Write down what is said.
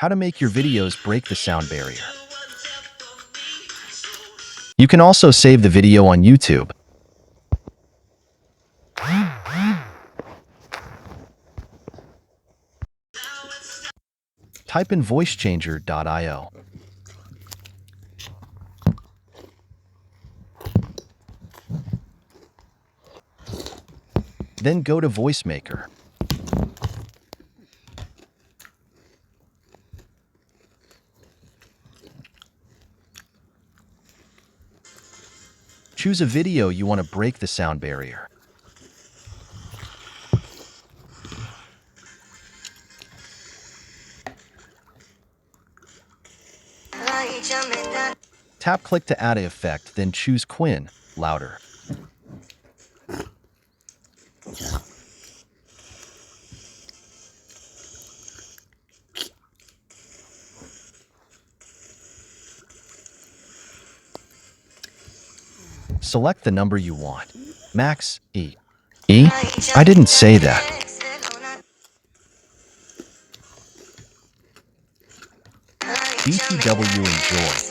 How to make your videos break the sound barrier. You can also save the video on YouTube. Type in voicechanger.io. Then go to VoiceMaker. Choose a video you want to break the sound barrier. Tap click to add an effect, then choose Quinn, louder. Select the number you want. Max, E. E? I didn't say that. BTW enjoy.